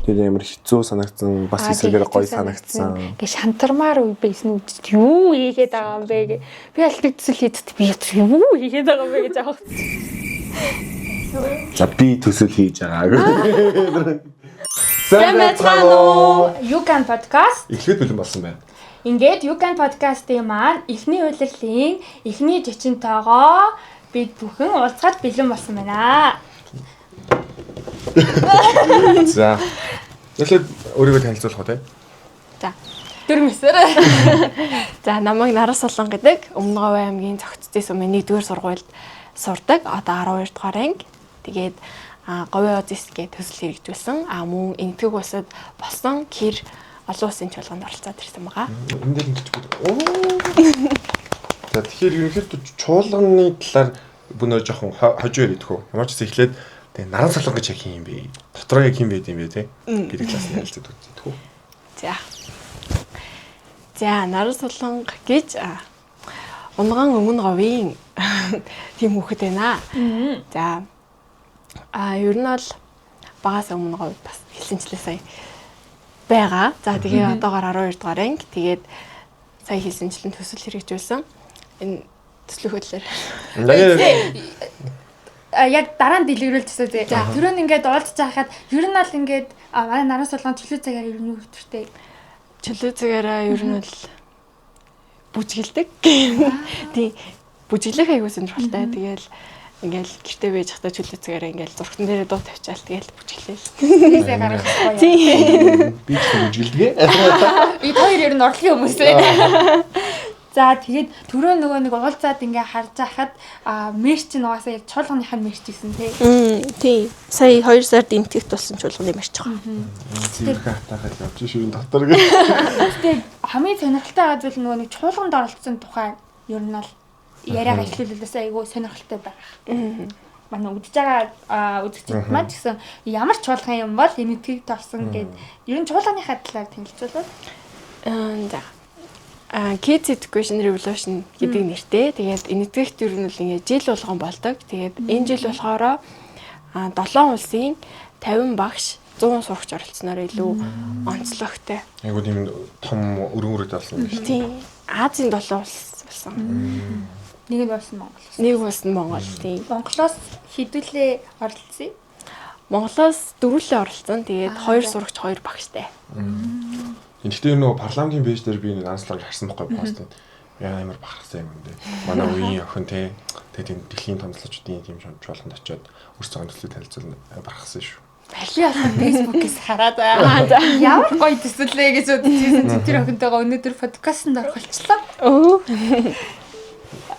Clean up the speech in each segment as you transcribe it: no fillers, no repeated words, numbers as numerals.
Тэгээд ямар хэцүү санагдсан, бас эсрэгээр гоё санагдсан. Гэ шантармаар байсан үст юу хийгээд байгаа юм бэ гэ. Би альтэг төсөл хийдэг би юу хийгээд байгаа юм бэ гэж аах. За би төсөл хийж байгаа. Сайн байна уу? Юкан подкаст. Эхлээд бэлэн болсон байна. Ингээд Юкан подкастын маань эхний удирлын эхний жичинтойгоо бид бүхэн уулзаад бэлэн болсон байна. За. Эхлээд өөрийгөө танилцуулах уу те? За. Дөрмөсөр. За намайг Нарас Солон гэдэг Өмнө Говь аймгийн Цогцтой сумын 1-р сургуульд сурдаг. Одоо 12 дугаар анги. Тэгээд Говь Озис гэдэг төсөл хэрэгжүүлсэн. Мөн энэтхэг улсад болсон гэр олон улсын чуулганд оролцоод ирсэн байгаа. Энд дээр ингэдэг. За тэгэхээр ерөнхийдөө чуулганы талаар бүгд жоохон хожоо ярих үү? Ямар ч ихлээд тэгээ Наран Солон гэж яг юм бэ? Дотроо яг юм байд юм бэ те? Гэдэг талаас нь ярилцдаг үү? За. За Наран Солон гэж Унган Өмнө Говийн тийм хүүхэд байна. За ер нь бол багаас өмнө Говьд бас хэлсэнчлээ сая байгаа. За тэгээ одоогоор 12 дугаар анги. Тэгээд сая хэлсэнчлэн төсөл хэрэгжүүлсэн. Энэ төслийн хөтлөөр. Яг дараа нь дэлгэрүүлчихсэн тий. Тэр нь ингээд уулзж байхад ер нь бол ингээд манай Наран Солон чөлөө цагаар ер нь юу хөвтөртэй. Чөлөө цагаараа ер нь бол бүжгэлдэг. Тий. Бүжиглэх аягүй сонирхолтой. Тэгээл ингээл гэртээ байж хата чөлөө цагаараа ингээл зургтан дээрээ дуу тавьчаал тэгээл бүжиглээл. Тиймээ гаргах гоё. Тий. Би ч бүжгэлдэг. Би хоёр ер нь орлогын хүмүүс ээ. За тэгээд түрүү нөгөө нэг уулзаад ингээ харж байхад мерч нугасаа яг чуулганыхаа мерч гэсэн тий. Тий. Сая 2 сард энтгэгт болсон чуулганы мерч байгаа. Тэр хатахад явж шүүн дотор гэх. Тэгээд хамгийн сонирхолтой байгаа зүйл нөгөө нэг чуулганд оролцсон тухай ер нь бол яриаг эхлүүлэлээс айгүй сонирхолтой байгаа. Манай үдж байгаа үзэгчид маань ч гэсэн ямар чуулган юм бол энэтхэгт орсон гэд ер нь чуулганыхаа талаар танилцуулбал. За. Kids Education Revolution гэдэг нэртэй. Тэгээд энэтхэгт ер нь л ингээ жил болгон болдог. Тэгээд энэ жил болохоор 7 улсын 50 багш 100 сурагч оролцсноор илүү онцлогтой. Айгуу тийм том өргөн болсон юм шиг. Тийм. Азийн 7 улс болсон. Нэг нь болсон Монгол. Нэг улс нь Монгол тийм. Монголоос хэдүүлээ оролцсон. Монголоос дөрвөлээ оролцсон. Тэгээд 2 сурагч 2 багштай. Гэхдээ нөгөө парламентын пэйж дээр би нэг анслаг харсан байхгүй постод. Яа амар бахархсан юм дэ. Манай үеийн охин те тийм дэлхийн томчлогчдын тийм чуулганд очиод өөрсдөө төслийг танилцуулна бахархсан шүү. Би одоо Facebook-ээс хараад ямар гоё төсөлөө гэж бодчихсон. Тэр охинтойгоо өнөөдөр подкастт орох болчихлоо.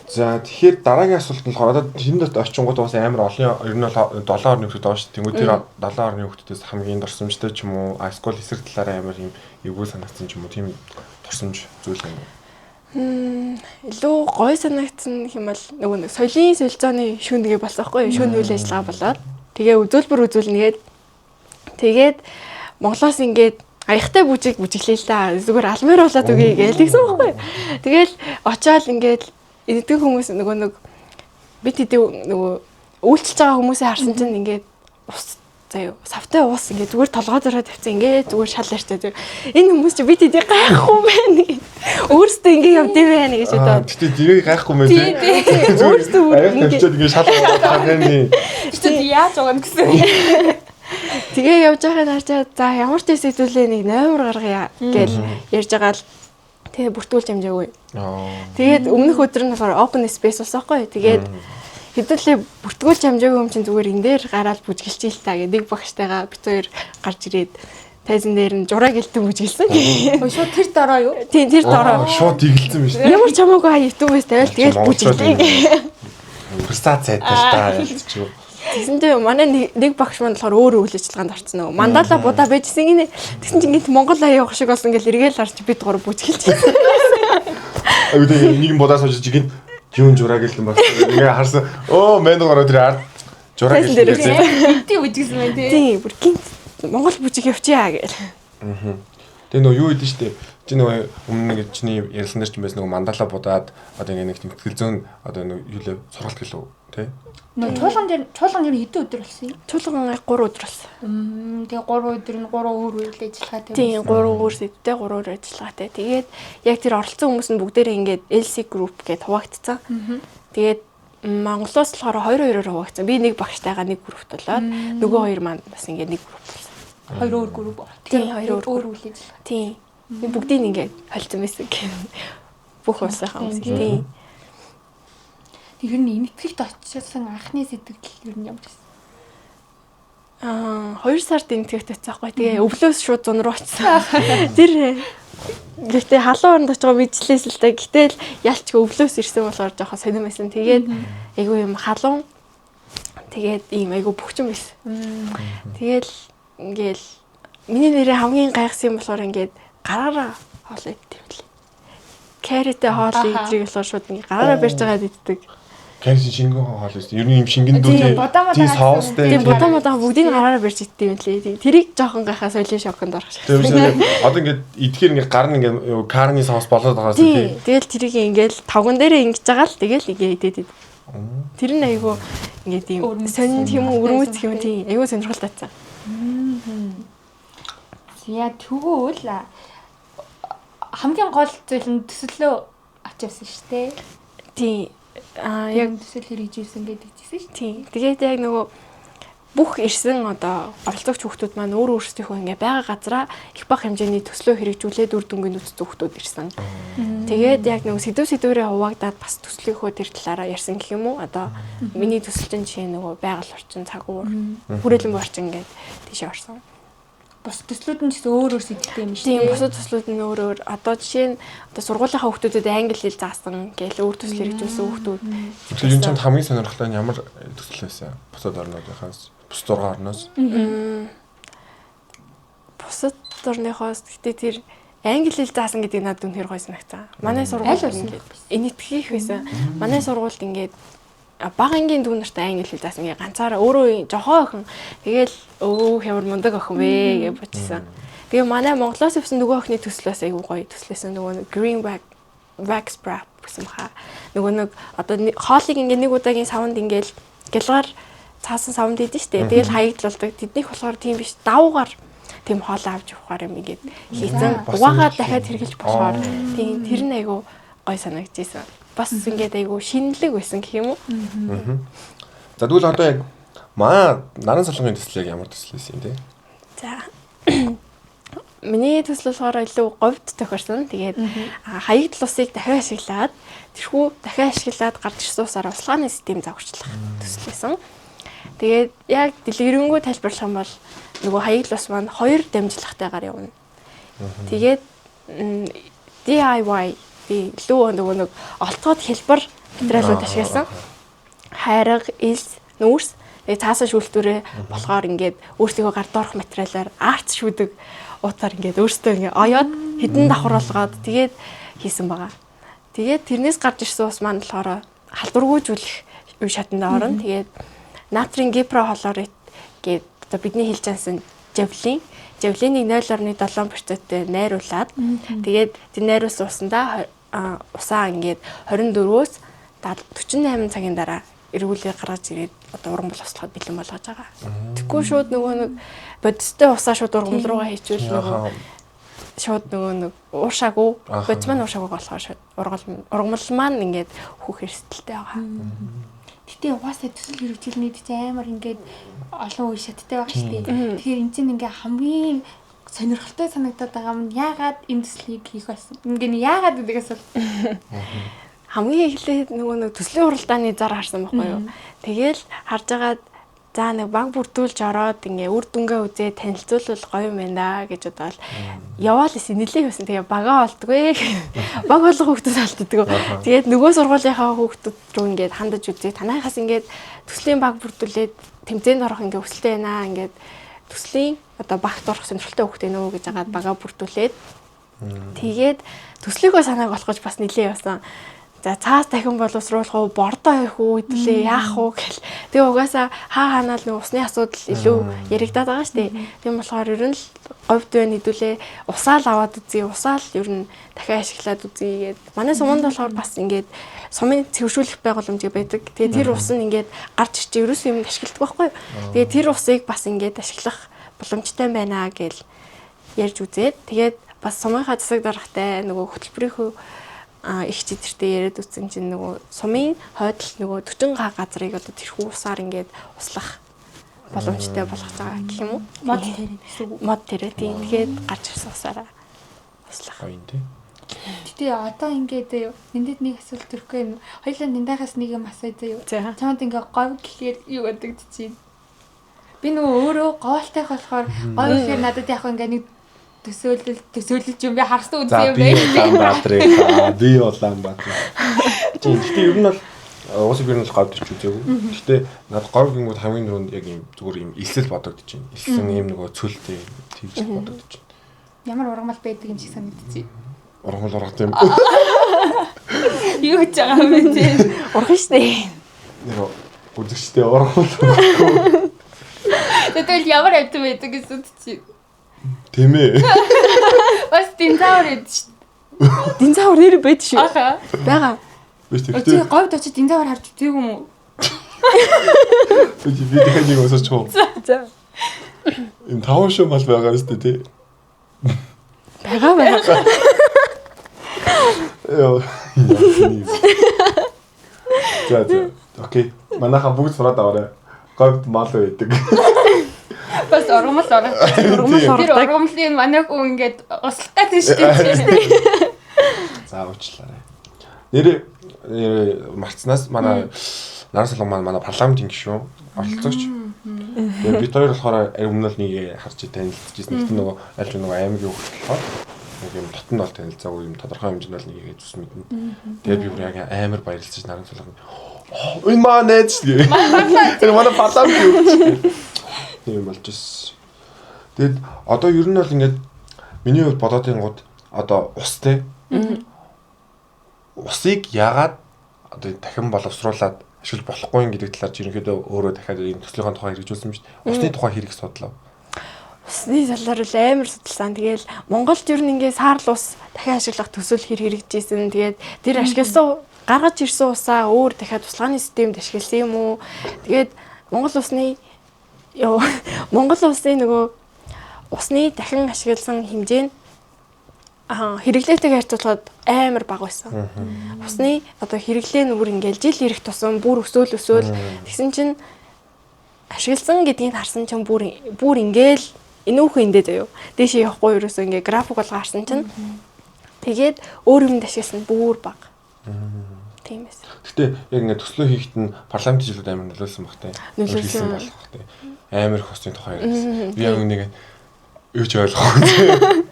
За тэгэхээр дараагийн асуулт нь болохоор одоо тэнд очингууд бас амар олон ер нь бол 7 орны хүүхэд доош тэнгуү тэр 7 орны хүүхдүүдээс хамгийн дурсамжтай ч юм уу скул эсрэг талаараа амар юм эвгүй санагдсан ч юм уу тийм дурсамж зүйл юм. Илүү гоё санагдсан юм бол нөгөө нэг соёлын солилцооны шүүнгээ болсон байхгүй юу? Шүүний үйл ажиллагаа болоод тэгээ үзүүлнэгээд тэгээд Монголоос ингээд аягтай бүжиглээ л да. Зүгээр алмаар болоод үгүй гээл тэгсэн байхгүй юу? Тэгэл очиад ингээд энэтхэг хүмүүс нөгөө нэг бид хэдий нөгөө үйлчлж байгаа хүмүүсээ харсан чинь ингээд ус заяа савтай уус ингээд зүгээр толгой зураа тавьсан ингээд зүгээр шал ярьтай. Энэ хүмүүс чи бид хэдий гайхгүй байна. Өөрөөсөө ингээд явдсан байна гэж бодоод. Гэтэ дэрийг гайхгүй мэн тий. Өөрөөсөө ингээд шал гарганы. Чи яаж байгаа юм гэсэн. Тэгээ явж байхад харчаад за ямар ч сэдвүүлээ нэг номер гаргая гэж ярьж байгаа л тэгээ бүртгүүлж амжаагүй. Тэгээд өмнөх өдөр нь болохоор open space болсон байхгүй. Тэгээд хэдүүлээ бүртгүүлж амжаагүй юм чинь зүгээр энэ дээр гараад бүжгэлчихээ л та гэдэг нэг багштайгаа бит хоёр гарч ирээд тайзан дээр нь жураа гэлтэн бүжгэлсэн. Шууд тэр дороо юу? Тийм тэр дороо. Шууд игэлсэн юм шүү. Ямар ч хамаагүй YouTube-ээс тавиал тэгээд бүжгэлээ. Престац сайтай та ялцчих. Тэсэндээ манай нэг багш маань болохоор өөр үйл ажиллагаанд орсон нөгөө мандала будаа байжсэн гинэ. Тэгсэн чинь гинт Монгол аяа явах шиг болсон гэл эргээл харж бид гур бүжгэлж. Нэг юм будаа сууж гинт юм жураа гэлэн бас ингээ харсан. Оо мэн дөрөв тэр ард жураа гэлэн. Тийм бүжгэлсэн байх тий. Тийм бүр гинт Монгол бүжиг явчихъя гэл. Тэгээ нөө юу идэв штэ. Чи нөгөө өмнө нэг чиний ярилцсан дээр ч юм байсан нөгөө мандала будаад одоо ингэ нэг тэмтгэл зөөн одоо нэг юу лээ сургалт гэлөө тий. Нөгөө чуулган дээр хэдэн өдөр болсон юм? Чуулган 3 өдөр болсон. Тэгээ 3 өдөр нь 3 өөр үйл ажиллагаатай. Тийм 3 өөр сэдвтэй 3 өөр ажиллагаатай. Тэгээд яг тэр оролцсон хүмүүс нь бүгдээрээ ингээд LC group гэдээ хуваагдсан. Тэгээд Монголоос болохоор 2-2-оор хуваагдсан. Би нэг багштайгаа нэг группт болоод нөгөө хоёр маань бас ингээд нэг групп болсон. 2 өөр групп. Тийм 2 өөр үйл ажиллагаа. Тийм. Би бүгдийг ингээд холцсон байсан гэх. Бүх улсынхаа хүмүүс тийм. Тэр нь энэтхэгт очсон анхны сэтгэл ер нь ямар байсан? 2 сард энэтхэгт очсон байхгүй. Тэгээ өвлөөс шууд зун руу очсон. Тэр гэхдээ халуун оронд очиж мэдчихлээс л да. Гэтэл ялч өвлөөс ирсэн болохоор жоохон сонирмсэн. Тэгээд айгүй юм халуун. Тэгээд ийм айгүй бөхчөн байсан. Тэгэл ингээл миний нэрээ хамгийн гайхсан юм болохоор ингээд гараараа хоол идэх юм лээ. Каритэй хоол идэх болохоор шууд ингээ гараараа барьж байгаа иддэг. Карис шингэн хоол байсан. Ер нь юм шингэн дүү тий соустэй. Тийм бодоо бүгдийг гараараа барьж идэх юм лээ. Тэрийг жоохон гайхаа соёлын шоконд орох шиг. Тийм одоо ингээд идэхээр ингээд гар нь ингээд карны соус болоод байгаа тий. Тэгэл тэрийг ингээл тавган дээрээ ингэж байгаа л тэгэл ингээ идээд. Тэр нь айгүй ингээ тийм сонин юм өрмөц юм тий. Айгүй сонирхолтой тацсан. Яа тэгвэл хамгийн гол зүйл нь төсөлөө авчихсан шүү дээ. Тий. Яг төсөл хэрэгж ирсэн гэдэг чийсэн шүү. Тий. Тэгээд яг нөгөө бүх ирсэн одоо оролцогч хүүхдүүд маань өөр өөрсдийнхөө ингээ байгаа газараа их бага хэмжээний төслөө хэрэгжүүлээд үр дүнгийн үзсэн хүүхдүүд ирсэн. Тэгээд яг нөгөө сэдвэрээ хуваагдаад бас төслийнхөө тэр талаараа ярьсан гэх юм уу? Одоо миний төсөлчин жишээ нөгөө байгаль орчин, цагуур, хүрээлэн орчин гэдэг тийшээ орсон. Бус төслүүд нь ч өөр өөр сэдвтэй юм шүү. Тийм, бусад төслүүд нь өөр өөр. Одоо жишээ нь одоо сургуулийнхаа хүүхдүүдэд англи хэл заасан гээл өөр төсөл хэрэгжүүлсэн хүүхдүүд. Тэгэхээр энэ ч хамгийн сонирхолтой нь ямар төсөл байсан? Бусад орнуудынхаас, бусад 6 орноос. Бусад орныхоос гэхдээ тэр англи хэл заасан гэдэг надад үнэхээр гоё санагцсан. Манай сургууль ингээд энэтхэх байсан. Манай сургуульд ингээд бага ангийн дүү нартай англи хэл заасан ингээ ганцаараа өөрөө жохоо охин тэгэл ямар мундаг охин вэ гэж бодсон. Тэгээ манай Монголоос явсан нөгөө охины төслөөс айгүй гоё төслөөсөн нөгөө green wax wrap гэсэн хаа. Нөгөө нэг одоо хоолыг ингээ нэг удаагийн савнд ингээл гэлгаар цаасан савнд идэв штэ. Тэгэл хаягдлалдаг. Тэднийх болохоор тийм биш. Давуугаар тийм хоол авч явахаар юм ингээд хийсэн. Угаагаа дахиад хэрглэж болохоор тийм тэр нь айгүй гоё санагдчихсэн. Бас ингээд айгүй шинэлэг байсан гэх юм уу? За тэгвэл одоо яг маа наран солонгын төсөл яг ямар төсөл байсан юм те? За. Миний төсөл болохоор илүү говьд тохирсон. Тэгээд хаягдл усыг дахин ашиглаад тэрхүү дахин ашиглаад гарч ирсэн усаар услааны систем загварчлах төсөл байсан. Тэгээд яг дэлгэрэнгүй тайлбарлах юм бол нөгөө хаягдл ус маань 2 дамжлагтайгаар явна. Тэгээд DIY би илүү нөгөө нэг олцоод хэлбэр материалууд ашигласан. Хайраг, элс, нүүрс, цаасаа шүүлтүүрээ болохоор ингээд өөрсдийнхөө гард орох материалаар арт шүүдэг утаар ингээд өөртөө ингээд оёод хідэн давхар болгоод тэгээд хийсэн байгаа. Тэгээд тэрнээс гарч ирсэн ус маань болохоор халдваргүйжүүлэх үе шатанд орно. Тэгээд натрийн гипрохлорид гээд одоо бидний хэлж байсан Жавлиныг 0.7%-тэй найруулад тэгээд тэр найруулсан усандаа усаа ингээд 24-өөс 48 цагийн дараа эргүүлээ гаргаж ирээд одоо уран боловсролоход бэлэн болгож байгаа. Тэгэхгүй шууд нөгөө нэг бодистой усаа шууд ургамал руугаа хийчихвэл нөгөө шууд нөгөө нэг уушаагүй бодис маань уушаагүй болохоор шууд ургамал маань ингээд хүүх эрсдэлтэй байгаа. Гэтэ угаасаа төсөл хэрэгжүүлнэд чинь амар ингээд олон үе шаттай байгаа шүү дээ. Тэгэхээр энэ чинь ингээ хамгийн сонирхолтой санагдаад байгаа юм. Яагаад энэ төслийг хийх байсан? Ингээ яагаад гэдэгээс бол хамгийн эхлээд нөгөө нэг төслийн хуралдааны зар харсан байхгүй юу? Тэгэл харж агаад за нэг баг бүрдүүлж ороод ингээ үр дүнгээ үзээ танилцуулбал гоё юм байна гэж бодоод яваал исэн нэлээд байсан. Тэгээ багаа олдгүй. Баг болох хүүхдүүд алддаг. Тэгээд нөгөө сургуулийнхаа хүүхдүүд рүү ингээ хандаж үзээ. Танайхаас ингээ төслийн баг бүрдүүлээд тэмцээнд орох ингээ өсөлтэй байна. Ингээ төслийн одоо багт орох сонирхолтой хүүхдээ нөө гэж агаад багаа бүрдүүлээд тэгээд төслийгөө санааг болгож бас нэлээд явсан. За цаас дахин боловсруулах уу, бордоо хийх үү, хэдүүлээ яах уу гэл. Тэгээ угаасаа хаанаа л нэг усны асуудал илүү яригадаад байгаа шүү дээ. Тийм болохоор ер нь л говьд байна хэдүүлээ усаал аваад үзье, усаал ер нь дахин ашиглаад үзье гээд. Манай суманд болохоор бас ингээд сумын цэвэршүүлэх байгууламж байдаг. Тэгээ тэр ус нь ингээд гарч ирчих ерөөс юм ашигладаг байхгүй юу? Тэгээ тэр усыг бас ингээд ашиглах боломжтой байна гэл ярьж үзээд тэгээд бас сумынхаа засаг даргатай нөгөө хөтөлбөрийнхөө их чидэртэй яриад үтсэн чинь нөгөө сумын хойдол нөгөө 40 га газрыг одоо тэрхүү усаар ингээд услах боломжтой болгож байгаа гэх юм уу? Мод тэр гэсэн үг. Мод тэр тийм. Тэгээд гарч ирсэн усаараа услах. Гоё тий. Гэтэ одоо ингээд энэд нэг асуулт төрөхгүй. Хоёулаа нандахаас нэг юм асууя заяа. За. Чамд ингээд говь гэхээр юу бодогдчихээн? Би нөгөө өөрөө говьтайх болохоор говь гэхээр надад яг ингээд нэг төсөөлөлж юм би харсан үзсэн юм байна. Би Улаанбаатар. Гэхдээ ер нь бол уусаа би нь л говьд ч үзээгүй. Гэхдээ надад говь гингүүд хамгийн түрүүнд яг юм зүгээр юм элсэл бодогдож байна. Элсэн юм нөгөө цөлтэй тэгж бодогдож байна. Ямар ургамал байдаг юм шиг санагдчих. Ургамал ургах юм. Юу гэж байгаа юм бэ? Ургах штэ. Нөгөө үзэгчтэй ургамал. Тэгэл ямар амт байдаг гэсэн чи. Тийм ээ. Бас динзавр эд шүү. Динзавр нэр байд шүү. Аха. Бага. Биш Өчиг тэгтээ. говьд очиж динзавр харж үзээгүй юм уу? Би дахиад нэг өсөж чуу. За. Им таван шүү мал байгаа шүү дээ тий. Бага. Яа. За. Окей. Манайха бүгд сураад аваарай. Говьд мал байдаг. Бас ургамал орох. Тэр ургамлын манай хүн ингээд услах гэдэг шүү дээ. За уучлаарай. Нэр марцнаас манай Наран Солон манай парламентын гишүүн оролцогч. Тэгээд бид хоёр болохоор өмнө нь нэг харж танилцчихсан. Гэтэл нөгөө аль ч нөгөө аймгийн хөлт болохоор нэг юм дотн бол танилцаагүй юм тодорхой хэмжээнд бол нэг хийгээд зүс мэднэ. Тэгээд би бүр яг амар баярлаж Наран Солон. Энэ манай найз гээ. Манай парламент юу. Тийм болж ирсэн. Тэгэд одоо ер нь бол ингээд миний хувьд бодоод ингууд одоо устэй. Усыг яагаад одоо дахин боловсруулад ашиглаж болохгүй юм гэдэг талаар ерөнхийдөө өөрөө дахиад энэ төслийн тухай хэрэгжүүлсэн биз дээ. Усны тухай хэрэг судлаа. Усны талаар л амар судалсан. Тэгээл Монголд ер нь ингээд саарл ус дахин ашиглах төсөл хэрэгжижсэн. Тэгээд тэр ашигласан гаргаж ирсэн усаа өөр дахиад тусгааны системд ашигласан юм уу? Тэгээд Монгол улсны нөгөө усны дахин ашигласан хэмжээ нь хэрэглээтэйг харьцуулахад амар бага байсан. Усны одоо хэрэглээ нүр ингээл жил ирэх тусам бүр өсөөл тэгсэн чинь ашигласан гэдгийг харсан чинь бүр ингээл энүүхэн индээ заяа. Дээшээ явахгүй ерөөсөө ингээ график болго харсан чинь тэгээд өөр юмд ашигласан бүр бага. Тийм байсан. Гэтэ яг ингээ төслөө хийхэд нь парламент жилүүд амар нөлөөлсөн багтай. Нөлөөлсөн болох багтай. Амар их усны тухай ярьсан. Би яг нэг юу ч ойлгохгүй.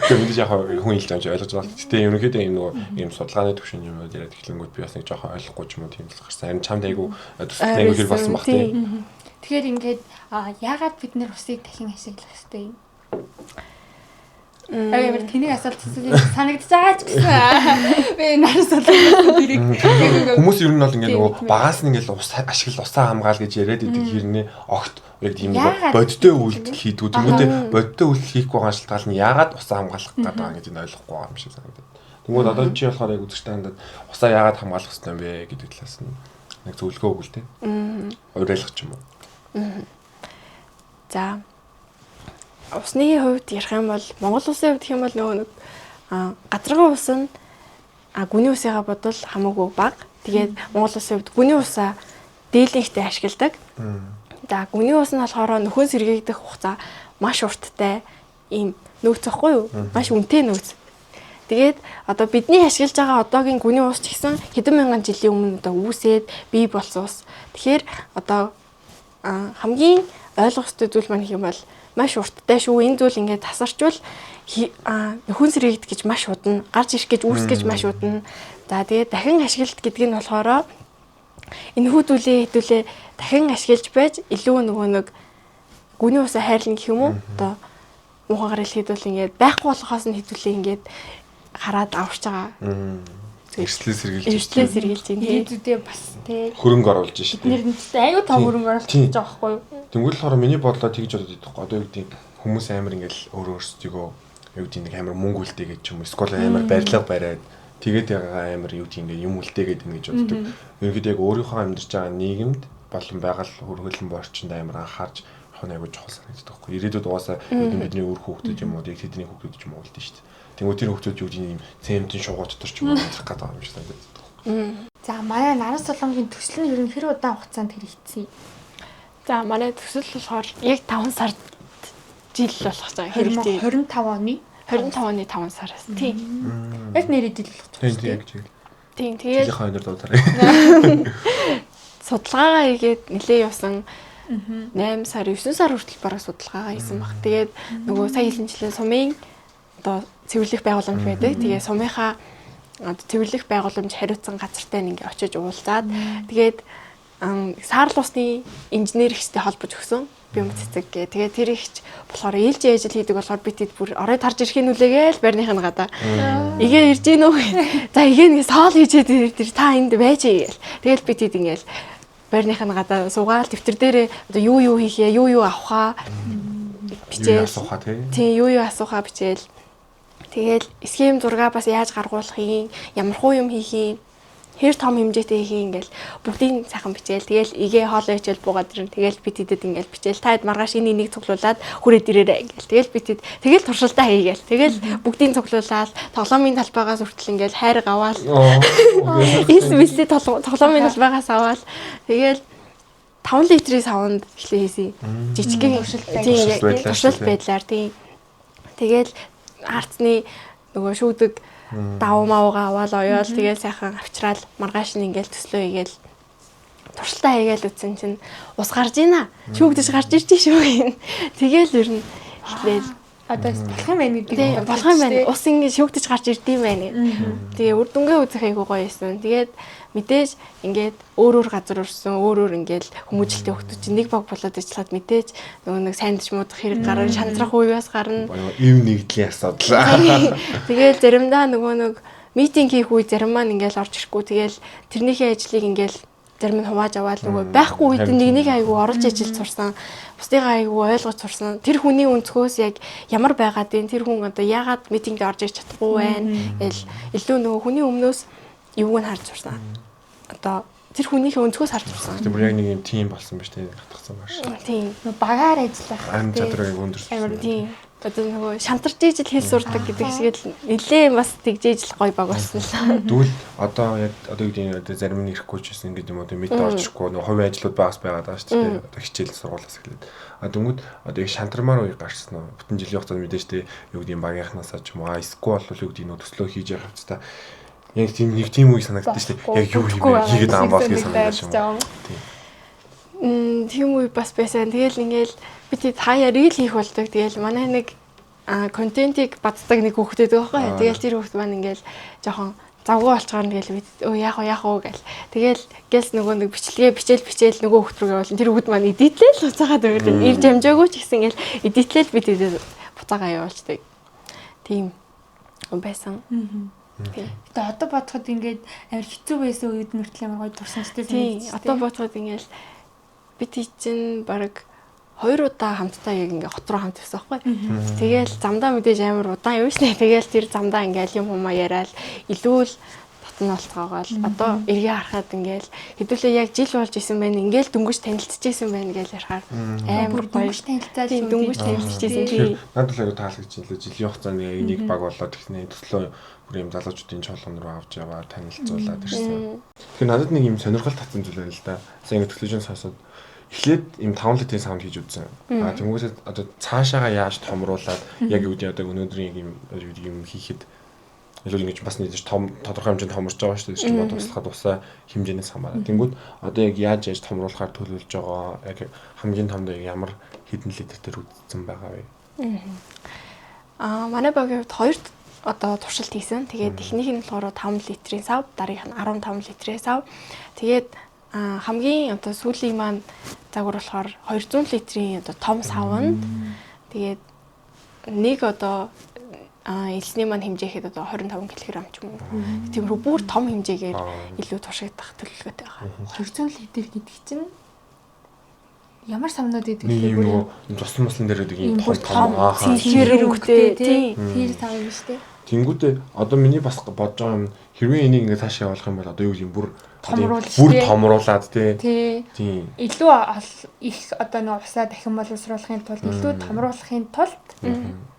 Тэгээд мэдээж яг хүн хэлж байгаа ойлгож байгаа. Гэтэ ерөнхийдөө юм нөгөө юм судалгааны төвшин юм яриад эхлэнгүүт би бас нэг жоохон ойлгохгүй ч юм уу тийм л гарсан. Харин чамд айгу төсөлт айгу хэр болсон баг тийм. Тэгэхээр ингээд яагаад бид нэр усыг дахин ашиглах хэрэгтэй юм? Амар тэнийг асуулт санагдаж байгаа ч гэсэн би нарс болоо. Хүмүүс ер нь бол ингээд нөгөө багаас нь ингээд ус ашигла усаа хамгаал гэж яриад идэг хэрнээ огт яг тийм нөгөө бодиттой үйлдэл хийдгүү. Тэнгүүдээ бодиттой үйлдэл хийхгүй байгаа шалтгаал нь яагаад усаа хамгаалах гэдэг байгаа гэж ойлгохгүй байгаа юм шиг санагдав. Тэнгүүд одоо чи болохоор яг үзэгчтэй хандаад усаа яагаад хамгаалах хэрэгтэй юм бэ гэдэг талаас нь нэг зөвлөгөө өгвөл тээ. Уриалгах ч юм уу. За усны хувьд ярих юм бол Монгол улсын хувьд гэх юм бол нөгөө нэг газаргын ус нь гүний усыгаа бодвол хамаагүй бага. Тэгээд Монгол улсын хувьд гүний усаа дийлэнхтэй ашигладаг. За гүний ус нь болохоор нөхөн сэргийгдэх хугацаа маш урттай ийм нөөц واخгүй юу? Маш үнэтэй нөөц. Тэгээд одоо бидний ашиглаж байгаа одоогийн гүний ус ч гэсэн хэдэн мянган жилийн өмнө одоо үүсээд бий болсон ус. Тэгэхээр одоо хамгийн ойлгох ёстой зүйл маань юм бол маш урттай шүү. Энэ зүйл ингээд тасарчвал нөхөн сэргийгд гэж маш удна, гарч ирэх гэж үүсгэж маш удна. За тэгээд дахин ашиглалт гэдэг нь болохоор энэ хүүдүүлээ хэдүүлээ дахин ашиглаж байж илүү нөгөө нэг гүний усаа хайрлна гэх юм уу? Одоо муухайгаар хэлэхэд бол ингээд байхгүй болохоос нь хэдүүлээ ингээд хараад аварч байгаа. Эрслээ сэргийлж эрслээ сэргийлж ин тий. Ирээдүйдээ бас тий. хөрөнгө оруулж шít. Бид нэрнтэй аюу тав хөрөнгө оруулж байгаа байхгүй юу? Тэнгүүл болохоор миний бодлоо тэгж бодод идэх. Одоо юу гэдэг хүмүүс амар ингээл өөрөө өөрсдийгөө юу гэдэг нэг амар мөнгө үлдээгээд ч юм уу эсвэл амар барилга бариад тэгээд ягаа амар юу гэдэг ингээ юм үлдээгээд ин гэж боддог. Ерөнхийдөө яг өөрийнхөө амьдарч байгаа нийгэмд болон байгаль хөргөлн борчинд амар анхаарч явах нь аягүй чухал санагддаг байхгүй. Ирээдүйд угаасаа бидний өөр хүүхдүүд юм уу яг тэдний хүүхдүүд ч юм уу үлдэн шүү дээ. Тэнгүүл тэр хүүхдүүд юу гэдэг юм цементийн шугууч дотор ч юм уу амьдрах гэдэг юм шиг санагддаг. За манай наран солонгийн төсөл нь ер нь хэр удаан хугацаанд хэрэгцсэн? За манай төсөл болохоор яг 5 сард жил болох цаа хэрэгтэй. 25 оны 25 оны 5 сараас тийм. Яг нэрээ жил болох Тийм тийм яг жил. Тийм тэгээд Жилийн хойноор дуудаарай. судалгаагаа хийгээд нэлээ явсан 8 сар 9 сар хүртэл бараг судалгаагаа хийсэн баг. Тэгээд нөгөө сая хэлэнчлээ сумын одоо цэвэрлэх байгууламж байдаг. Тэгээд сумынхаа цэвэрлэх байгууламж хариуцсан газартай ингээ очиж уулзаад тэгээд саарл усны инженер ихтэй холбож өгсөн. Биом цэцэг гээ. Тэгээд тэр ихч болохоор ээлжийн ажил хийдэг болохоор би тэд бүр оройд харж ирэх нь үлээгээл барьных нь гадаа. Игээ ирж гин үү. За игээ нэг соол хийжээ тэр та энд байж гээл. Тэгэл би тэд ингээл барьных нь гадаа суугаал дэвтэр дээрээ одоо юу хийхээ, юу авахаа бичээл. Асуухаа тий юу асуухаа бичээл. Тэгэл схем зургаа бас яаж гаргуулах юм, ямар хуу юм хийх юм, хэр том хэмжээтэй хийх юм ингээл бүгдийг сайхан бичээл. Тэгэл игээ хоолой хичээл буугаад ирэн. Тэгэл би тэдэд ингээл бичээл. Таад маргааш энийг цуглуулад хүрээд ирээрэй ингээл. Тэгэл би тэд тэгэл туршилтаа хийгээл. Тэгэл бүгдийг цуглуулаад тоглоомын талбайгаас хүртэл ингээл хайр аваад эсвэсээ тоглоомын талбайгаас аваад тэгэл 5 литрийн савнд эхлээ хийсэн. Жижигхэн туршилт байдлаар тийм. Тэгэл арцны нөгөө шүүдэг давуу мавга аваад оёол тэгэл сайхан авчраал маргааш нь ингээл төслөө хийгээл туршилтаа хийгээл үтсэн чинь ус гарж ийна. Шүүгдэж гарч ирж шүү гин. Тэгэл ер нь эхлээл одоо болох юм байна гэдэг нь болох юм байна. Ус ингээд шүүгдэж гарч ирдэм байна. Тэгээ үр дүнгээ үзэх айгуу гоё байсан. Тэгээд мэдээж ингээд өөр газар өрсөн, өөр ингээд хүмүүжлэлтэй хөгтөж чинь нэг баг болоод ажиллаад мэдээж нөгөө нэг сайндч муудах хэрэг гарна, шантрах үеэс гарна. Ив нэгдлийн асуудал. Тэгэл заримдаа нөгөө нэг митинг хийх үе зарим маань ингээд орж ирэхгүй тэгэл тэрнийхээ ажлыг ингээд зарим нь хувааж аваад нөгөө байхгүй үед нэг айгу орж ажил сурсан. Бусдыгаа айгу ойлгож сурсан. Тэр хүний өнцгөөс яг ямар байгаад вэ? Тэр хүн одоо яагаад митингд орж ирж чадахгүй байна? Илүү нөгөө хүний өмнөөс юуг нь харж сурсан. Одоо тэр хүнийхээ өнцгөөс харж сурсан. Тэр бүр яг нэг юм тим болсон ба штэ хатгсан маш. Тийм. Багаар ажиллах. Ам чадрыг өндөр. Тийм. Одоо нөгөө шантарч ижил хэл сурдаг гэдэг шиг л нэлээ бас тэгжээж л гоё баг болсон л. Дүүл одоо яг одоо юу гэдэг зарим нь ирэхгүй ч гэсэн ингэдэг юм одоо мэд орж ирэхгүй нөгөө хувийн ажлууд байгаас байгаад байгаа шүү дээ. Одоо хичээл сургуулаас эхлээд. Дөнгөд одоо яг шантармаар үе гарсан нь бүтэн жилийн хугацаанд мэдээж тэ юу гэдэг юм багийнхнаасаа ч юм уу эсвэл юу гэдэг нөө төслөө хийж явах хэвчээ. Яг тийм нэг тийм үе санагддаг шүү дээ. Яг юу хийгээд байгаа бол гэж санагдаж юм. Тийм үе бас байсан. Тэгэл ингээл бид хаяа рил хийх болдог. Тэгэл манай нэг контентийг баддаг нэг хүүхдтэй байгаа байхгүй. Тэгэл тэр хүүхд маань ингээл жоохон завгүй болчоор ингээл бид яах вэ гэл. Тэгэл гэлс нөгөө нэг бичлэгээ бичээл нөгөө хүүхд рүү явуулсан. Тэр хүүхд маань эдитлээл буцаагаад өгöd. Ирж амжаагүй ч гэсэн ингээл эдитлээл бид буцаагаа явуулчихдаг. Тийм байсан. Тэгээ одоо бодоход ингээд амар хэцүү байсан үед мөртлөө амар гоё турсан ч тийм. Одоо бодоход ингээл бид чинь баг 2 удаа хамтдаа яг ингээ хот руу хамт явсан байхгүй. Тэгэл замдаа мэдээж амар удаан явж нэ. Тэгэл тэр замдаа ингээл юм humаа яриад илүү л татна болцоогоол одоо эргээ харахад ингээл хэдүүлээ яг жил болж исэн байна. Ингээл дөнгөж танилцчихсэн байна гэж ярахаар амар гоё танилцаад дөнгөж танилцчихсэн тий. Надад л аяа таалагдчихлээ. Жилийн хугацаанд нэг баг болоод ихнээ төслөө бүр юм залуучуудын чуулган руу авч яваад танилцуулаад ирсэн. Тэгэхээр надад нэг юм сонирхол татсан зүйл байна л да. Сая ингэ телевизэн сонсоод эхлээд им 5 литрийн саунд хийж үзсэн. Тэнгүүсээ одоо цаашаага яаж томруулаад яг юу гэдэг одоо өнөөдрийн юм хийхэд илүү ингэж бас нэг том тодорхой хэмжээнд томорч байгаа шүү дээ. Чимээ туслахад усаа хэмжээнээс хамаараа. Тэнгүүд одоо яг яаж томруулахаар төлөвлөж байгаа яг хамгийн томдоо ямар хэдэн литр төр үзсэн байгаа вэ? Манай багийн хувьд 2 одоо туршилт хийсэн. Тэгээд эхнийх нь болохоор 5 литрийн сав, дараагийнх нь 15 литрийн сав. Тэгээд хамгийн одоо сүүлийн маань загвар болохоор 200 литрийн одоо том савнд тэгээд нэг одоо элсний маань хэмжээхэд одоо 25 кг ч юм уу. Тиймэрхүү бүр том хэмжээгээр илүү туршигдах төлөвлөгөөтэй байгаа. Хөрцөн литр гэдэг чинь ямар самнууд гэдэг нэг юм вэ? нөгөө цусан маслан дээр байдаг юм Бүр том цэнхэр өнгөтэй тий. Тэр тав юм шүү дээ. Тэнгүүдээ одоо миний бас бодож байгаа юм хэрвээ энийг ингээд цаашаа явуулах юм бол одоо юу юм бүр томруулаад тий. Илүү их одоо нэг усаа дахин боловсруулахын тулд илүү томруулахын тулд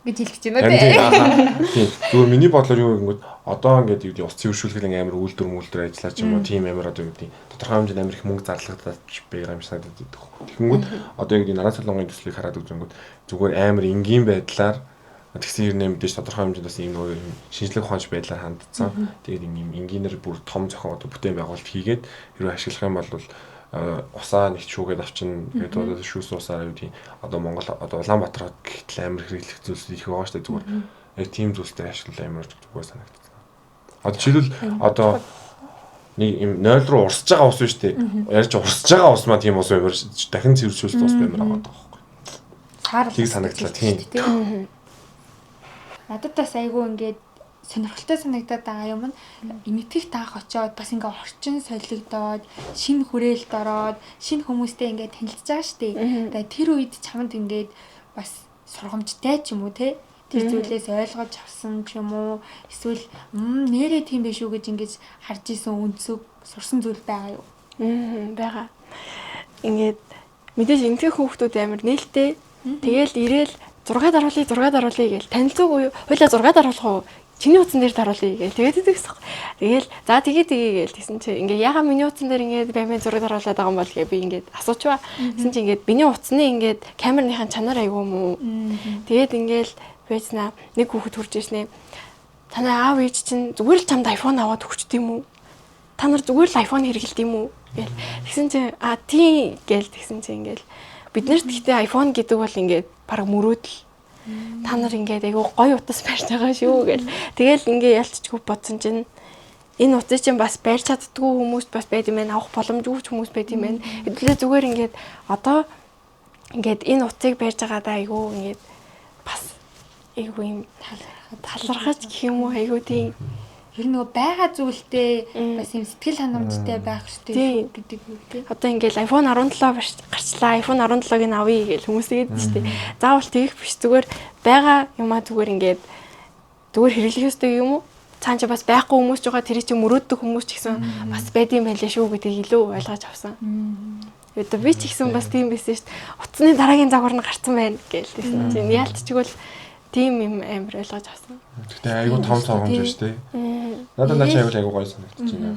гэж хэлж байна тий. Зүгээр миний бодлоор юу гэнгүүт одоо ингээд ус цэвэршүүлэхэл амар үйлдвэр ажиллаж ч юм уу тийм амар одоо юу гэдэг тодорхой хэмжээнд амар их мөнгө зарлагдаад байгаа юм шиг санагдаад байдаг. Тэгэнгүүт одоо яг энэ нарийн солонгын төслийг хараад үзэнгүүт зүгээр амар энгийн байдлаар тэгсэн хэрнээ мэдээж тодорхой хэмжээнд бас ийм нөгөө шинжлэх ухаанч байдлаар хандсан. Тэгээд ийм энгийнээр бүр том зохион одоо бүтээн байгуулалт хийгээд хэрвээ ашиглах юм бол усаа нэг шүүгээд авчин гэдэг одоо шүүс усаа юу тийм одоо Монгол одоо Улаанбаатар гэхтэл амар хэрэглэх зүйлс их байгаа шүү дээ зүгээр. Яг тийм зүйлсээр ашиглал амар зүгээр санагдсан. Одоо жишээлбэл одоо нэг юм 0 руу урсж байгаа ус биш үү? Ярьж урсж байгаа ус маа тийм ус баймар дахин цэвэршүүлсэн ус баймар байгаа байхгүй. Саар тийг санагдлаа тийм. Надад бас айгүй ингээд сонирхолтой санагдаад байгаа юм нь эмэгтэйх таах очоод бас ингээ орчин солигдоод шинэ хүрээлт ороод шинэ хүмүүстэй ингээ танилцж байгаа шүү дээ. Тэгээд тэр үед чамд ингээд бас сургамжтай ч юм уу те тэр зүйлээс ойлгож авсан ч юм уу эсвэл нэрээ тийм биш үү гэж ингэж харж исэн үнцөг сурсан зүйл байгаа юу? Бага. Ингээд мэдээж энэхүү хүүхдүүд амар нээлттэй. Тэгэл ирээл 6 даруулъя гээл танилцууг уу хойлоо 6 даруулах уу чиний утсан дээр даруулъя гээл тэгээд идэгсэх. Тэгэл за тэгээ гээл тэгсэн чи ингээ яга миний утсан дээр ингээ баймын 6 даруулаад байгаа юм бол гээ би ингээ асуучваа. Тэгсэн чи ингээ миний утасны ингээ камерныхаа чанар аягүй юм уу. Тэгээд ингээл байцнаа нэг хүүхэд хурж ирснэ. Танай аав ээж чинь зүгээр л чамд iPhone аваад өгчд юм уу? Та нар зүгээр л iPhone хэрэглэдэг юм уу? Гээл тэгсэн чи тий гээл тэгсэн чи ингээл бид нарт гэхдээ iPhone гэдэг бол ингээд бараг мөрөөдөл. Та нар ингээд айгүй гоё утас барьж байгаа шүү гэл. Тэгэл ингээд ялцчихгүй бодсон чинь энэ утас чинь бас барьж чаддгүй хүмүүс бас байд юм байна. Авах боломжгүй хүмүүс байд юм байна. Хэдүүлээ зүгээр ингээд одоо ингээд энэ утсыг барьж байгаадаа айгүй ингээд бас айгүй юм талархаж гэх юм уу айгүй тийм Тэр нөгөө байгаа зүйлтэй бас юм сэтгэл ханамжтай байх хэрэгтэй гэдэг үг тийм. Одоо ингээл iPhone 17 гарчлаа. iPhone 17-ыг нь авъя гэж хүмүүс тэгээд шүү дээ. Заавал тэгэх биш зүгээр байгаа юмаа зүгээр ингээд зүгээр хэрэглэх ёстой юм уу? Цаан чи бас байхгүй хүмүүс ч байгаа тэр чинь мөрөөддөг хүмүүс ч гэсэн бас байдсан байлаа шүү гэдгийг илүү ойлгож авсан. Одоо би ч гэсэн бас тийм байсан шүү дээ. Утасны дараагийн загвар нь гарцсан байна гэлсэн. Чинь яалтчгүй л тийм юм амар ойлгож авсан. Гэтэ айгүй том сургамж шүү дээ. Надад наач айгүй гоё санагдаж байна.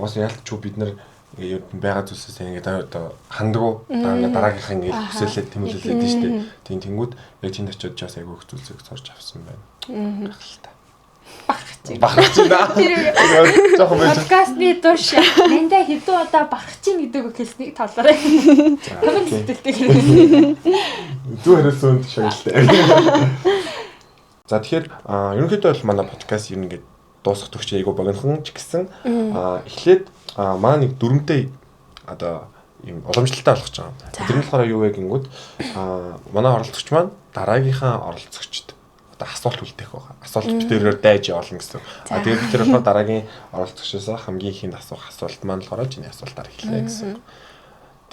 Уус ялтчгүй бид нар ингээд байгаа зүйлсээс ингээд одоо хандгуу дараагийнх нь ингээд хүсэлээ тэмүүлэлээд шүү дээ. Тийм тэнгүүд яг тэнд очиод ч бас айгүй их зүйлсийг сурч авсан байна. Бахарч байна. Жохон байж. Подкастны душ эндээ хэдэн удаа бахарч ийн гэдэг үг хэлснийг талаарай. Комент хэлдэг. Дүү хэрэгсэн шагналтай. За тэгэхээр ерөнхийдөө бол манай подкаст ер нь ингээд дуусах төгч айгу богинохон ч гэсэн эхлээд манай нэг дүрмтэй одоо юм уламжлалтай болох гэж байгаа. Тэр нь болохоор юу вэ гингүүд манай оролцогч маань дараагийнхаа оролцогчд одоо асуулт үлдээх байгаа. Асуулт битэрээр дайж явуулна гэсэн. Тэгээд бид тэр болохоор дараагийн оролцогчоос хамгийн ихэнд асуух асуулт маань болохоор чиний асуултаар эхэлнэ гэсэн.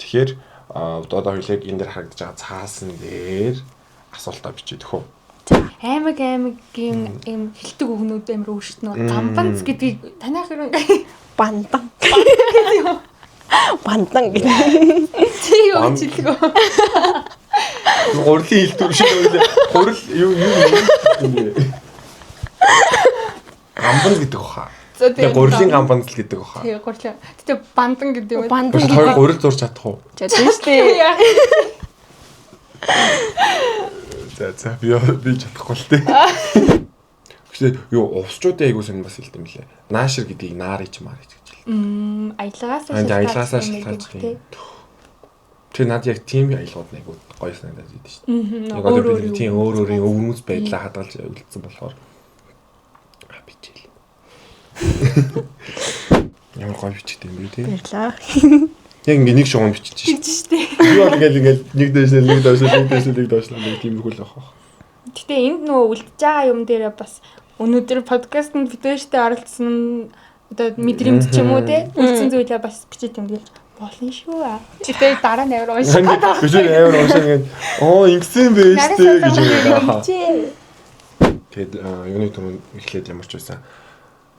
Тэгэхээр одоо хоёулыг энэ дээр харагдаж байгаа цаасан дээр асуултаа бичээд өгөө. Аймаг юм хилдэг өгнүүд амар өөрчлөнө. Гамбанц гэдгийг танайх хэрэг бандан. Бандан гэдэг. Чи юу гэж хэлдэг вэ? Гурлын хилдэг шиг байлаа. Гурл юу гамбанц гэдэг баха. Тэгээ гурлын гамбанц л гэдэг баха. Тэгээ гурлын. Тэгтээ бандан гэдэг үү? Бандан хоёр гурил зурж чадах уу? Чадсан шүү дээ. За би чадахгүй л тээ. Гэхдээ юу увсчуудын айгуу сан бас хэлдэм билээ. Наашир гэдгийг наарич марич гэж хэлдэг. Аялгаас шалтгаалж тийм. Тэр над яг тийм аялгууд айгуу гоё санагдаад идэв шүү дээ. Яг одоо бид тийм өөр өвөрмөц байдлаа хадгалж үлдсэн болохоор бичээл. Ямар гоё бичдэг юм бэ тийм. Баярлаа. Яг ингээ нэг шугам бичиж шүү дээ. Би бол ингээл нэг дээшээ нэг доошлоо нэг тиймэрхүү л авах. Гэтэ энд нөгөө үлдэж байгаа юм дээрээ бас өнөөдөр подкастт бидээштэй оролцсон одоо мэдрэмж ч юм уу те үлдсэн зүйлээ бас бичиж тэмдэглэж болно шүү. Гэтэ дараа нь амар унших. Би амар уншаа ингээд ингэсэн байж тээ гэж байна. Тэгэд юуны түрүүнд эхлээд ямар ч байсан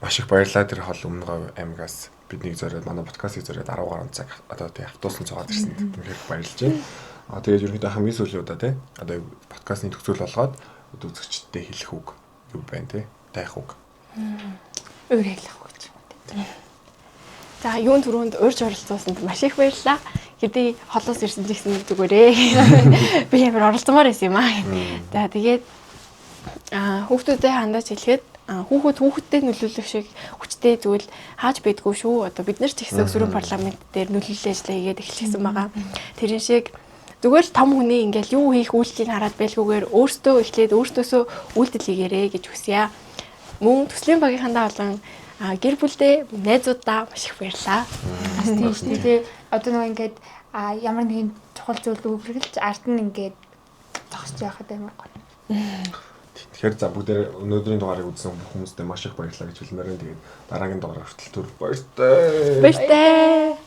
маш их баярлалаа тэр хол өмнөгөө аймагаас биднийг зориод манай подкастыг зориод 10 гаруй цаг одоо тий автобусан цугаад ирсэнд үнэхээр баярлж байна. Тэгээд ерөнхийдөө хамгийн сүүлийн удаа тий одоо подкастны төгсгөл болгоод үзэгчдтэй хэлэх үг юу байна тий таах үг. Өөрөглөх үг ч юм уу тий. За юун түрүүнд урьж оролцуулсанд маш их баярлалаа. Хэдий холоос ирсэн ч гэсэн зүгээрээ. Би ямар оролцомоор байсан юм аа. За тэгээд хүүхдүүдэд хандаж хэлэхэд хүүхдтэй нөлөөлөх шиг хүчтэй зүйл хааж байдгүй шүү. Одоо бид нар ч ихсэн өсвөрийн парламент дээр нөлөөлөл ажиллаа хийгээд эхэлсэн байгаа. Тэрэн шиг зүгээр л том хүний ингээл юу хийх үйлчлийг хараад байлгүйгээр өөртөө эхлээд өөртөөсөө үйлдэл хийгээрэй гэж хүсье. Мөн төслийн багийнхандаа болон гэр бүлдээ найзуудаа маш их баярлалаа. Тийм шүү дээ. Одоо нөгөө ингээд ямар нэгэн чухал зүйл үүргэлж ард нь ингээд зогсож байхад амар гоё. Тэгэхээр за бүгдээ өнөөдрийн дугаарыг үзсэн хүмүүстээ маш их баярлалаа гэж хэлмээр байна. Тэгээд дараагийн дугаар хүртэл түр баяртай. Баяртай.